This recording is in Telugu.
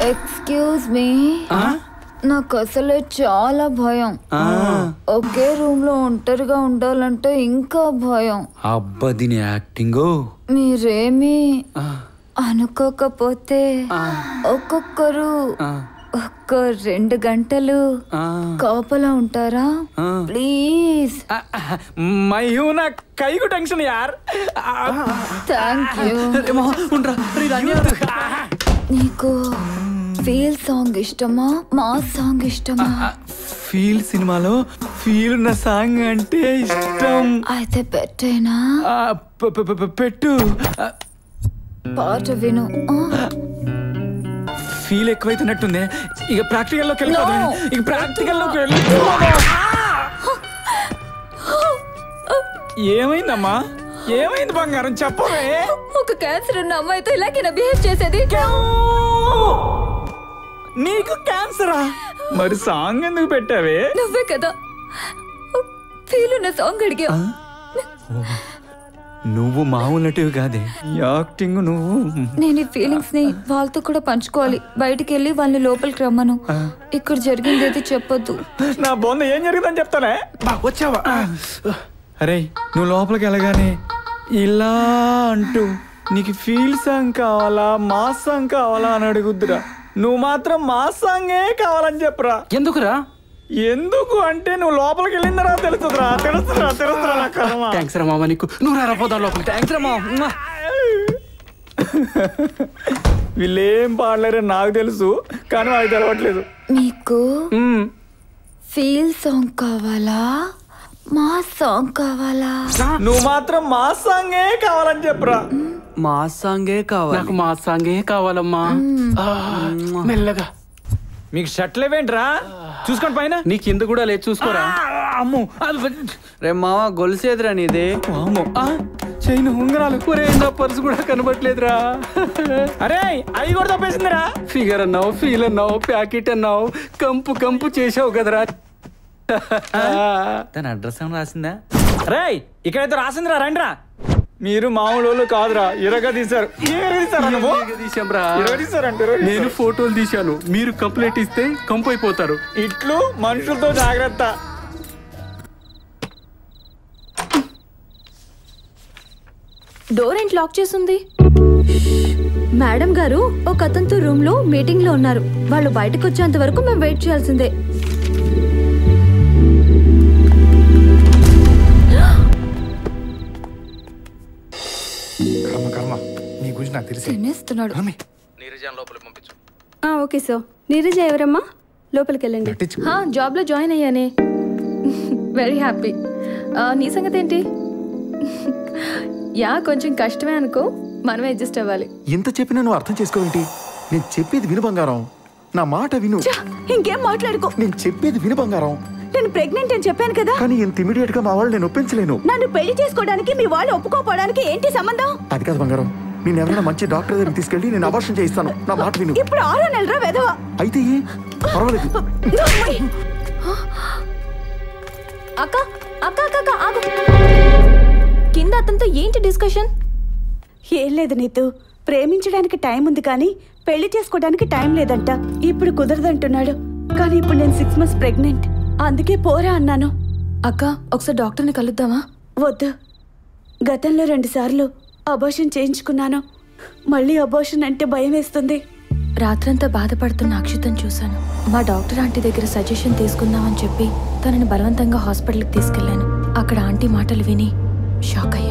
ఎక్స్క్యూజ్ మీ, నాకు అసలే చాలా భయం. ఒకే రూమ్ లో ఒంటరిగా ఉండాలంటే ఇంకా భయం. అబ్బా దీని యాక్టింగ్. మీరేమి అనుకోకపోతే ఒక్కొక్కరు ఒక్క 2 గంటలు కాపలా ఉంటారా ప్లీజ్? నా కైకు టెన్షన్ యార్. Thank you. నీకు ఫీల్ సాంగ్ ఇష్టమా, మా సాంగ్ ఇష్టమా? ఫీల్ సినిమాలో ఫీల్ ఉన్న సాంగ్ అంటే ఇష్టం. అయితే పెట్టేనా? పెట్టు. పాట విను. ఫీల్ ఎక్కువైతున్నట్టుంది. ఇక ప్రాక్టికల్లోకి వెళ్ళిపోదాం. ఇక ప్రాక్టికల్లోకి వెళ్ళి ఏమైందమ్మా? ఏమైంది బంగారం చెప్పవే. ఒక క్యాన్సర్ ఉన్న అమ్మాయితో ఇలాగే బిహేవ్ చేసేది. నీకు క్యాన్సరా? మరి సాంగ్ ఎందుకు పెట్టావే? నువ్వే కదా ఫీల్ ఉన్న సాంగ్ అడిగా. నువ్వు మామూలు కాదే, యాక్టింగ్ నువ్వు. నేను ఈ ఫీలింగ్స్ ని వాళ్ళతో కూడా పంచుకోవాలి. బయటికి వెళ్ళి వాళ్ళని లోపలికి రమ్మను. ఇక్కడ జరిగింది ఏది చెప్పొద్దు. నా బొంద ఏం జరిగిందని చెప్తానే. వచ్చావా? అరే నువ్వు లోపలికి వెళ్ళగానే ఇలా అంటూ నీకు ఫీల్ సాంగ్ కావాలా, మా సాంగ్ కావాలా అని అడుగుద్దురా. నువ్వు మాత్రం మా సాంగే కావాలని చెప్పురా. ఎందుకురా? ఎందుకు అంటే నువ్వు లోపలికి వెళ్ళిన తర్వాత తెలుస్తుందిరా. తెలుస్తురా. థ్యాంక్స్ రా మామ. నీకు నువ్వు రాపోదా లోపలికి. థ్యాంక్స్ రా మామ. వీళ్ళేం పాడలేరని నాకు తెలుసు, కానీ వాళ్ళకి తెలవట్లేదు. మీకు ఫీల్ సాంగ్ కావాలా, మా సాంగ్ కావాలా? నువ్వు మాత్రం మా సాంగే కావాలని చెప్పురా. మా సాంగే కావాలి. నాకు మా సాంగే కావాలమ్మా. మెల్లగా. మీకు షర్ట్లు ఏవేంట్రా? చూసుకోండి పైన. నీ కింద కూడా లేదు, చూసుకోరా. అమ్మో రే మావా, గొలుసేదిరా నీది. అమ్మో చైన్ ఉంగరాలు. నా పర్సు కూడా కనబట్లేదురా. అరే అవి కూడా తప్పేసిందిరా. ఫిగర్ అన్నావు, ఫీల్ అన్నావు, ప్యాకెట్ అన్నావు, కంపు కంపు చేసావు కదరా. తన అడ్రస్ ఏమైనా రాసిందా? రే ఇక్కడైతే రాసిందిరా. రండిరా. మీరు మామూలు కాదురా, ఇరగా తీశారు. నేను ఫోటోలు తీశాను, మీరు కంప్లైంట్ ఇస్తే కంపు అయిపోతారు. ఇట్లు మనుషులతో జాగ్రత్త. డోర్ ఏంటి లాక్ చేసింది? మేడం గారు ఒక అతనితో రూమ్ లో మీటింగ్ లో ఉన్నారు. వాళ్ళు బయటకు వచ్చేంత వరకు మేము వెయిట్ చేయాల్సిందే. నీ గురించి నాకు తెలిసి తినేస్తున్నాడు. Okay sir. నీరజ ఎవరమ్మా? లోపలికి వెళ్ళండి. జాబ్ లో జాయిన్ అయ్యానే. Very happy. నీ సంగతి ఏంటి? యా కొంచెం కష్టమే అనుకో, మనమే అడ్జస్ట్ అవ్వాలి. ఎంత చెప్పినా నువ్వు అర్థం చేసుకోవేంటి? నేను చెప్పేది విను బంగారం, నా మాట విను. ఇంకేం మాట్లాడుకో. నేను చెప్పేది విను బంగారం. నేను ప్రెగ్నెంట్ అని చెప్పాను కదా. కానీ ఇంత ఇమీడియట్ గా మా వాళ్ళు నేను ఒప్పించలేను. నన్ను పెళ్లి చేసుకోవడానికి మీ వాళ్ళు ఒప్పుకోపోవడానికి ఏంటి సంబంధం? అది కాదు బంగారం, నేను ఎవరైనా మంచి డాక్టర్ దగ్గర తీసుకెళ్ళి నేను అబార్షన్ చేయిస్తాను. నా మాట విను. ఇప్పుడు 6 నెలరా వెధవా. అయితే పర్వాలేదు. అక్క అక్క అక్క ఆగు. కింద అతనితో ఏంటి డిస్కషన్? ఏం లేదు నీతు. ప్రేమించడానికి టైం ఉంది కానీ పెళ్లి చేసుకోవడానికి టైం లేదంట. ఇప్పుడు కుదరదంటున్నాడు. కానీ ఇప్పుడు నేను 6 months ప్రెగ్నెంట్. అందుకే పోరా అన్నాను. అక్క ఒకసారి డాక్టర్ని కలుద్దామా? వద్దు. గతంలో 2 సార్లు అబార్షన్ చేయించుకున్నాను. మళ్ళీ అబార్షన్ అంటే భయం వేస్తుంది. రాత్రంతా బాధపడుతున్న అక్షితను చూశాను. మా డాక్టర్ ఆంటీ దగ్గర సజెషన్ తీసుకుందామని చెప్పి తనని బలవంతంగా హాస్పిటల్కి తీసుకెళ్లాను. అక్కడ ఆంటీ మాటలు విని షాక్ అయ్యాను.